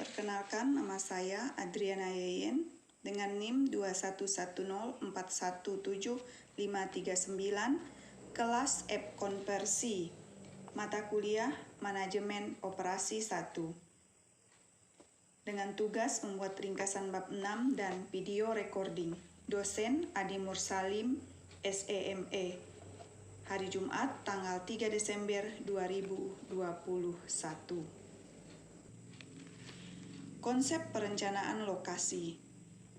Perkenalkan, nama saya Adriana Yeyen dengan NIM 21104175539, kelas App Konversi, mata kuliah Manajemen Operasi 1. Dengan tugas membuat ringkasan bab 6 dan video recording. Dosen Adi Mursalim, SEME. Hari Jumat, tanggal 3 Desember 2021. Konsep perencanaan lokasi.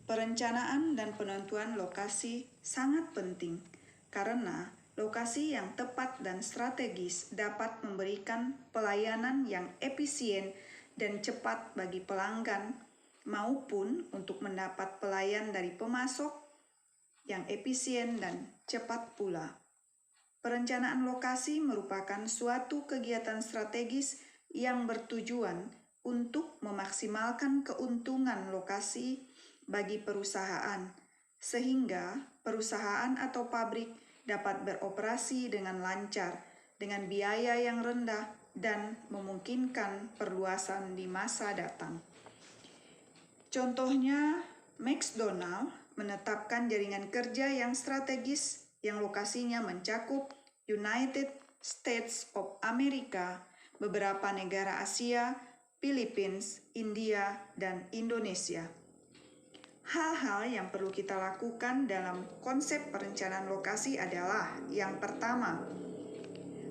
Perencanaan dan penentuan lokasi sangat penting karena lokasi yang tepat dan strategis dapat memberikan pelayanan yang efisien dan cepat bagi pelanggan maupun untuk mendapat pelayan dari pemasok yang efisien dan cepat pula. Perencanaan lokasi merupakan suatu kegiatan strategis yang bertujuan untuk memaksimalkan keuntungan lokasi bagi perusahaan, sehingga perusahaan atau pabrik dapat beroperasi dengan lancar, dengan biaya yang rendah, dan memungkinkan perluasan di masa datang. Contohnya, McDonald menetapkan jaringan kerja yang strategis yang lokasinya mencakup United States of America, beberapa negara Asia, Philippines, India, dan Indonesia. Hal-hal yang perlu kita lakukan dalam konsep perencanaan lokasi adalah yang pertama,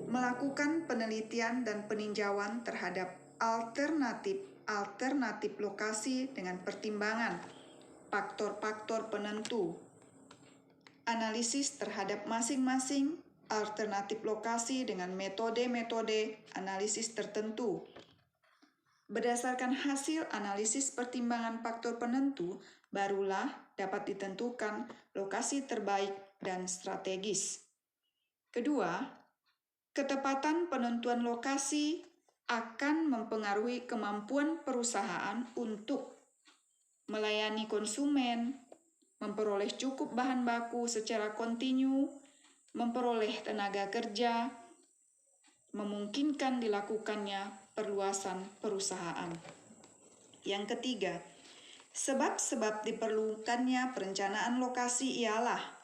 melakukan penelitian dan peninjauan terhadap alternatif lokasi dengan pertimbangan faktor-faktor penentu, analisis terhadap masing-masing alternatif lokasi dengan metode-metode analisis tertentu. Berdasarkan hasil analisis pertimbangan faktor penentu, barulah dapat ditentukan lokasi terbaik dan strategis. Kedua, ketepatan penentuan lokasi akan mempengaruhi kemampuan perusahaan untuk melayani konsumen, memperoleh cukup bahan baku secara kontinu, memperoleh tenaga kerja, memungkinkan dilakukannya perluasan perusahaan. Yang ketiga, sebab-sebab diperlukannya perencanaan lokasi ialah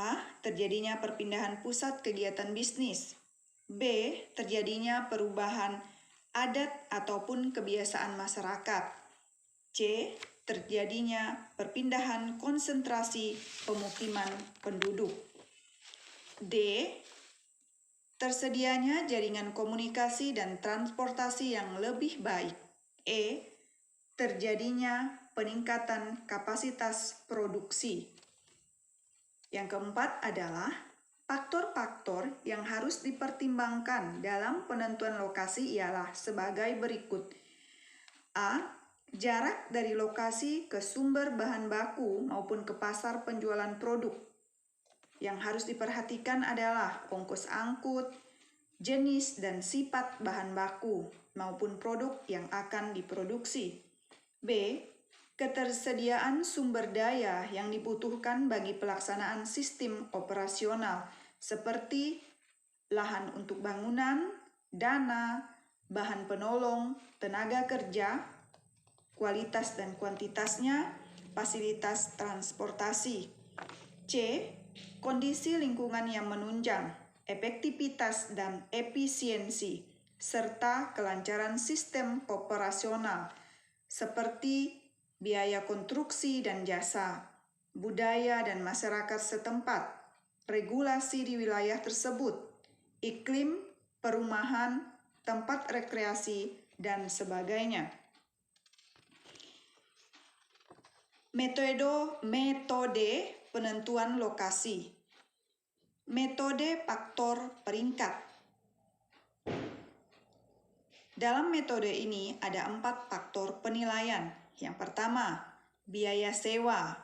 A. Terjadinya perpindahan pusat kegiatan bisnis. B. Terjadinya perubahan adat ataupun kebiasaan masyarakat. C. Terjadinya perpindahan konsentrasi pemukiman penduduk. D. Tersedianya jaringan komunikasi dan transportasi yang lebih baik. E. Terjadinya peningkatan kapasitas produksi. Yang keempat adalah faktor-faktor yang harus dipertimbangkan dalam penentuan lokasi ialah sebagai berikut. A. Jarak dari lokasi ke sumber bahan baku maupun ke pasar penjualan produk. Yang harus diperhatikan adalah ongkos angkut, jenis dan sifat bahan baku maupun produk yang akan diproduksi. B. Ketersediaan sumber daya yang dibutuhkan bagi pelaksanaan sistem operasional seperti lahan untuk bangunan, dana, bahan penolong, tenaga kerja, kualitas dan kuantitasnya, fasilitas transportasi. C. Kondisi lingkungan yang menunjang, efektivitas dan efisiensi, serta kelancaran sistem operasional, seperti biaya konstruksi dan jasa, budaya dan masyarakat setempat, regulasi di wilayah tersebut, iklim, perumahan, tempat rekreasi, dan sebagainya. Metode penentuan lokasi. Metode faktor peringkat. Dalam metode ini ada 4 faktor penilaian. Yang pertama, biaya sewa.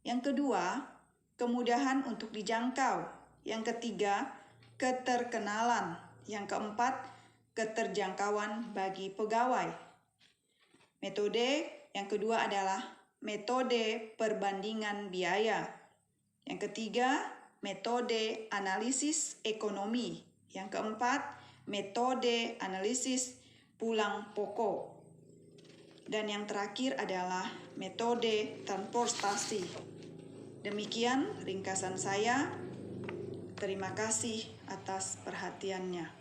Yang kedua, kemudahan untuk dijangkau. Yang ketiga, keterkenalan. Yang keempat, keterjangkauan bagi pegawai. Metode yang kedua adalah metode perbandingan biaya. Yang ketiga, metode analisis ekonomi. Yang keempat, metode analisis pulang pokok. Dan yang terakhir adalah metode transportasi. Demikian ringkasan saya. Terima kasih atas perhatiannya.